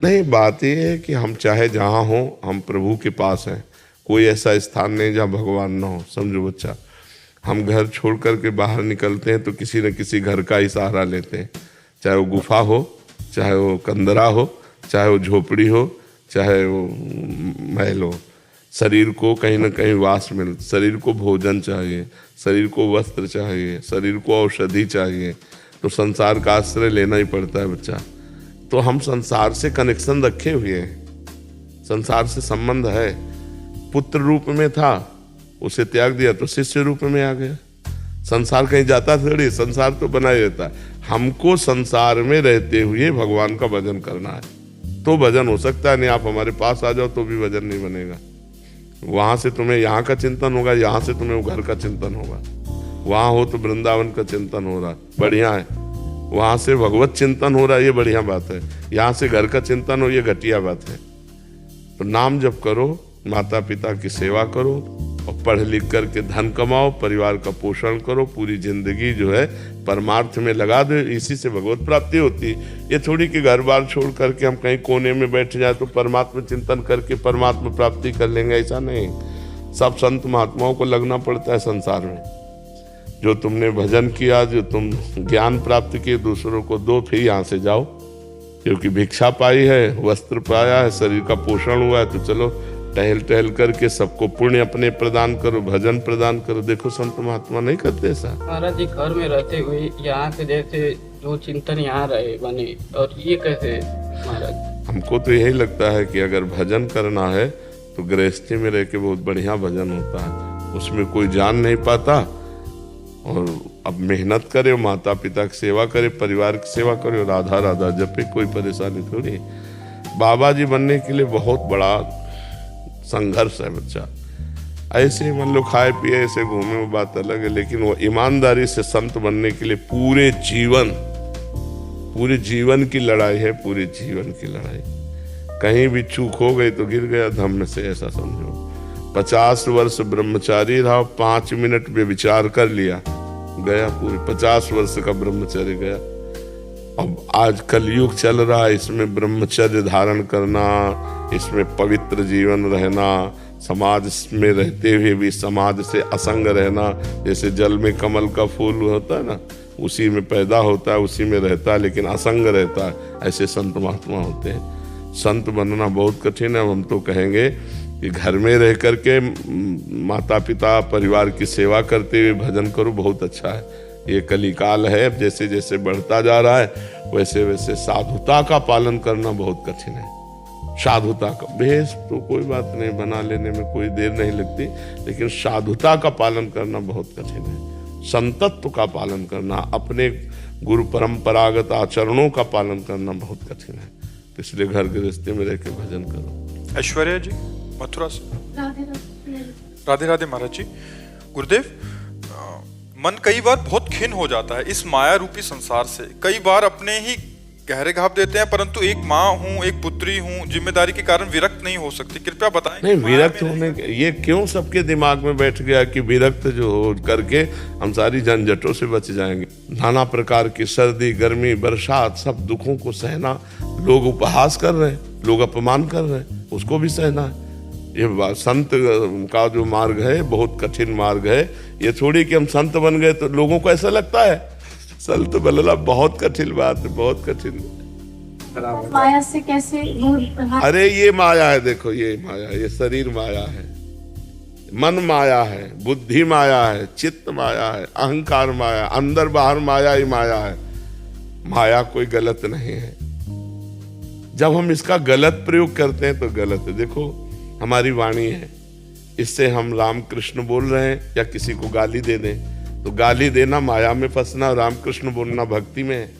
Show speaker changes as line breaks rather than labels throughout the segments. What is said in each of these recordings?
नहीं, बात ये है कि हम चाहे जहाँ हों, हम प्रभु के पास हैं। कोई ऐसा स्थान नहीं जहाँ भगवान ना हो। समझो बच्चा, हम घर छोड़ कर के बाहर निकलते हैं तो किसी न किसी घर का ही सहारा लेते हैं, चाहे वो गुफा हो, चाहे वो कंदरा हो, चाहे वो झोपड़ी हो, चाहे वो महल हो। शरीर को कहीं ना कहीं वास मिल, शरीर को भोजन चाहिए, शरीर को वस्त्र चाहिए, शरीर को औषधि चाहिए, तो संसार का आश्रय लेना ही पड़ता है बच्चा। तो हम संसार से कनेक्शन रखे हुए हैं, संसार से संबंध है। पुत्र रूप में था, उसे त्याग दिया तो शिष्य रूप में आ गया। संसार कहीं जाता थोड़ी, संसार तो बना ही रहता है। हमको संसार में रहते हुए भगवान का भजन करना है तो भजन हो सकता है, नहीं आप हमारे पास आ जाओ तो भी भजन नहीं बनेगा। वहां से तुम्हें यहाँ का चिंतन होगा, यहाँ से तुम्हें वो घर का चिंतन होगा। वहां हो तो वृंदावन का चिंतन हो रहा है, बढ़िया है। वहां से भगवत चिंतन हो रहा है, ये बढ़िया बात है। यहाँ से घर का चिंतन हो, ये घटिया बात है। तो नाम जप करो, माता पिता की सेवा करो और पढ़ लिख करके धन कमाओ, परिवार का पोषण करो, पूरी जिंदगी जो है परमार्थ में लगा दो, इसी से भगवत प्राप्ति होती है। ये थोड़ी कि घर बार छोड़ करके हम कहीं कोने में बैठ जाए तो परमात्मा चिंतन करके परमात्मा प्राप्ति कर लेंगे, ऐसा नहीं। सब संत महात्माओं को लगना पड़ता है संसार में। जो तुमने भजन किया, जो तुम ज्ञान प्राप्त किए, दूसरों को दो, फिर यहाँ से जाओ। क्योंकि भिक्षा पाई है, वस्त्र पाया है, शरीर का पोषण हुआ है, तो चलो टहल टहल करके सबको पुण्य अपने प्रदान करो, भजन प्रदान करो। देखो संत महात्मा नहीं करते ऐसा।
महाराज जी घर में रहते हुए यहाँ से जैसे जो चिंतन यहाँ रहे बने, और ये कैसे महाराज?
हमको तो यही लगता है कि अगर भजन करना है तो गृहस्थी में रह के बहुत बढ़िया भजन होता है। उसमें कोई जान नहीं पाता, और अब मेहनत करे, माता पिता की सेवा करे, परिवार की सेवा करे, राधा राधा जपे, कोई परेशानी थोड़ी। बाबा जी बनने के लिए बहुत बड़ा संघर्ष है बच्चा। ऐसे मान लो खाए पिए ऐसे घूमे, वो बात अलग है, लेकिन वो ईमानदारी से संत बनने के लिए पूरे जीवन की लड़ाई है, पूरे जीवन की लड़ाई। कहीं भी चूक हो गई तो गिर गया धम्म से, ऐसा समझो। 50 वर्ष ब्रह्मचारी रहा, 5 मिनट में विचार कर लिया, गया पूरे 50 वर्ष का ब्रह्मचर्य गया। अब आज कलयुग चल रहा है, इसमें ब्रह्मचर्य धारण करना, इसमें पवित्र जीवन रहना, समाज में रहते हुए भी समाज से असंग रहना। जैसे जल में कमल का फूल होता है ना, उसी में पैदा होता है, उसी में रहता है, लेकिन असंग रहता है। ऐसे संत महात्मा होते हैं। संत बनना बहुत कठिन है। हम तो कहेंगे कि घर में रह करके माता पिता परिवार की सेवा करते हुए भजन करो, बहुत अच्छा है। ये कलिकाल है, जैसे जैसे बढ़ता जा रहा है वैसे वैसे साधुता का पालन करना बहुत कठिन है। साधुता का भेष तो कोई बात नहीं, बना लेने में कोई देर नहीं लगती, लेकिन साधुता का पालन करना बहुत कठिन है। संतत्व का पालन करना, अपने गुरु परंपरागत आचरणों का पालन करना बहुत कठिन है। तो इसलिए घर गृहस्थी में रह के भजन करो।
ऐश्वर्या जी मथुरा से। राधे राधे महाराज जी। गुरुदेव, मन कई बार बहुत खिन्न हो जाता है इस माया रूपी संसार से। कई बार अपने ही गहरे घाव देते हैं, परंतु एक माँ हूँ, एक पुत्री हूँ, जिम्मेदारी के कारण विरक्त नहीं हो सकती। कृपया बताएं।
नहीं, विरक्त होने ये क्यों सबके दिमाग में बैठ गया कि विरक्त जो हो करके हम सारी झंझटों से बच जाएंगे। नाना प्रकार की सर्दी गर्मी बरसात सब दुखों को सहना। लोग उपहास कर रहे हैं, लोग अपमान कर रहे हैं, उसको भी सहना है। ये संत का जो मार्ग है बहुत कठिन मार्ग है। ये थोड़ी कि हम संत बन गए तो लोगों को ऐसा लगता है संत बनना बहुत कठिन बात है, बहुत कठिन।
माया से कैसे दूर?
अरे ये माया है, देखो ये माया, ये शरीर माया है, मन माया है, बुद्धि माया है, चित्त माया है, अहंकार माया, अंदर बाहर माया ही माया है। माया कोई गलत नहीं है। जब हम इसका गलत प्रयोग करते हैं तो गलत है। देखो हमारी वाणी है, इससे हम राम कृष्ण बोल रहे हैं या किसी को गाली दे दें तो गाली देना माया में फंसना, राम कृष्ण बोलना भक्ति में है।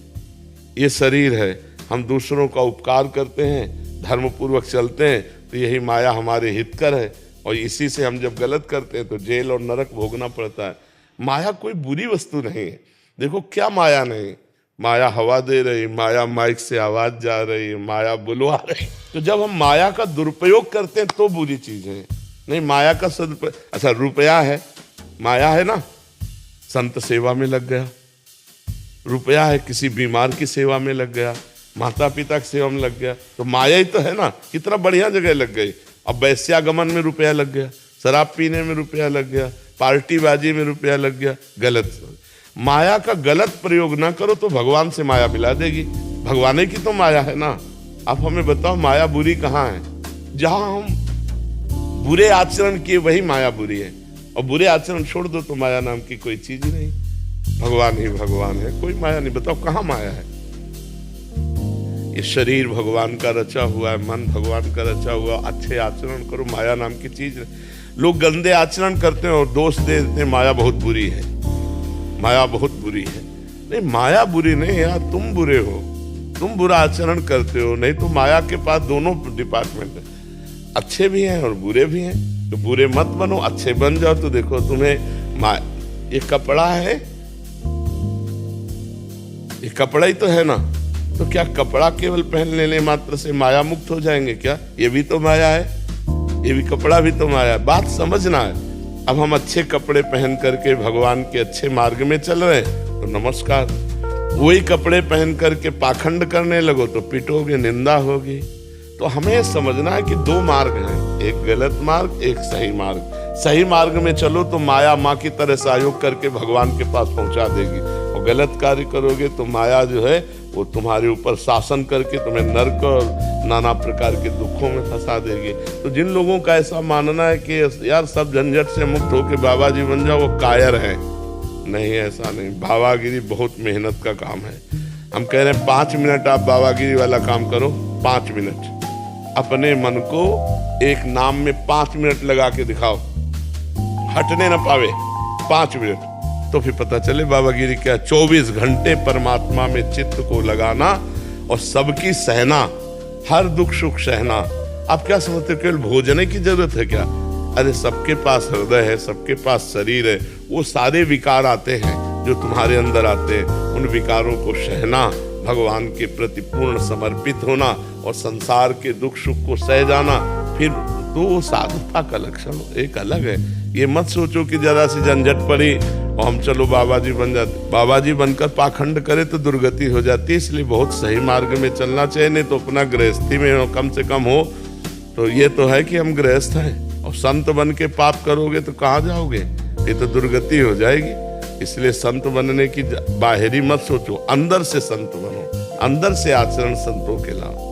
ये शरीर है, हम दूसरों का उपकार करते हैं, धर्म पूर्वक चलते हैं तो यही माया हमारे हितकर है। और इसी से हम जब गलत करते हैं तो जेल और नरक भोगना पड़ता है। माया कोई बुरी वस्तु नहीं है। देखो क्या माया नहीं, माया हवा दे रही, माया माइक से आवाज जा रही, माया बुलवा रही। तो जब हम माया का दुरुपयोग करते हैं तो बुरी चीज है। नहीं, माया का सदुपयोग। अच्छा रुपया है, माया है ना, संत सेवा में लग गया। रुपया है, किसी बीमार की सेवा में लग गया, माता पिता की सेवा में लग गया, तो माया ही तो है ना। कितना बढ़िया जगह लग गई। अब वैश्यागमन में रुपया लग गया, शराब पीने में रुपया लग गया, पार्टीबाजी में रुपया लग गया। गलत माया का गलत प्रयोग ना करो तो भगवान से माया मिला देगी। भगवान की तो माया है ना। आप हमें बताओ माया बुरी कहाँ है? जहां हम बुरे आचरण किए वही माया बुरी है, और बुरे आचरण छोड़ दो तो माया नाम की कोई चीज ही नहीं। भगवान ही भगवान है, कोई माया नहीं। बताओ कहाँ माया है? ये शरीर भगवान का रचा हुआ है, मन भगवान का रचा हुआ। अच्छे आचरण करो, माया नाम की चीज है। लोग गंदे आचरण करते हैं और दोष दे देते हैं माया बहुत बुरी है, माया बहुत बुरी है। नहीं, माया बुरी नहीं यार, तुम बुरे हो, तुम बुरा आचरण करते हो। नहीं तो माया के पास दोनों डिपार्टमेंट है, अच्छे भी हैं और बुरे भी हैं। तो बुरे मत बनो, अच्छे बन जाओ। तो देखो तुम्हें ये कपड़ा है, ये कपड़ा ही तो है ना। तो क्या कपड़ा केवल पहन लेने मात्र से माया मुक्त हो जाएंगे क्या? ये भी तो माया है, ये भी कपड़ा भी तो माया है। बात समझना है। अब हम अच्छे कपड़े पहन करके भगवान के अच्छे मार्ग में चल रहे हैं तो नमस्कार। वही कपड़े पहन करके पाखंड करने लगो तो पिटोगे, निंदा होगी। तो हमें समझना है कि दो मार्ग हैं, एक गलत मार्ग, एक सही मार्ग। सही मार्ग में चलो तो माया माँ की तरह सहयोग करके भगवान के पास पहुंचा देगी, और गलत कार्य करोगे तो माया जो है वो तुम्हारे ऊपर शासन करके तुम्हें नरक और नाना प्रकार के दुखों में फंसा देगी। तो जिन लोगों का ऐसा मानना है कि यार सब झंझट से मुक्त होके बाबा जी बन जाओ, वो कायर है। नहीं, ऐसा नहीं। बाबागिरी बहुत मेहनत का काम है। हम कह रहे हैं 5 मिनट आप बाबागिरी वाला काम करो। 5 मिनट अपने मन को एक नाम में 5 मिनट लगा के दिखाओ, हटने ना पावे 5 मिनट, तो फिर पता चले बाबागिरी क्या। 24 घंटे परमात्मा में चित्त को लगाना और सबकी सहना, हर दुख सुख सहना। आप क्या समझते हो केवल भोजन की जरूरत है क्या? अरे सबके पास हृदय है, सबके पास शरीर है। वो सारे विकार आते हैं जो तुम्हारे अंदर आते हैं, उन विकारों को सहना, भगवान के प्रति पूर्ण समर्पित होना और संसार के दुख सुख को सह जाना, फिर तो वो साधुता का लक्षण एक अलग है। ये मत सोचो कि जरा सी झंझट पड़ी और हम चलो बाबा जी बन जाते। बाबा जी बनकर पाखंड करे तो दुर्गति हो जाती है। इसलिए बहुत सही मार्ग में चलना चाहिए। नहीं तो अपना गृहस्थी में कम से कम हो तो ये तो है कि हम गृहस्थ हैं, और संत बन के पाप करोगे तो कहाँ जाओगे? ये तो दुर्गति हो जाएगी। इसलिए संत बनने की बाहरी मत सोचो, अंदर से संत बनो, अंदर से आचरण संतों के लाओ।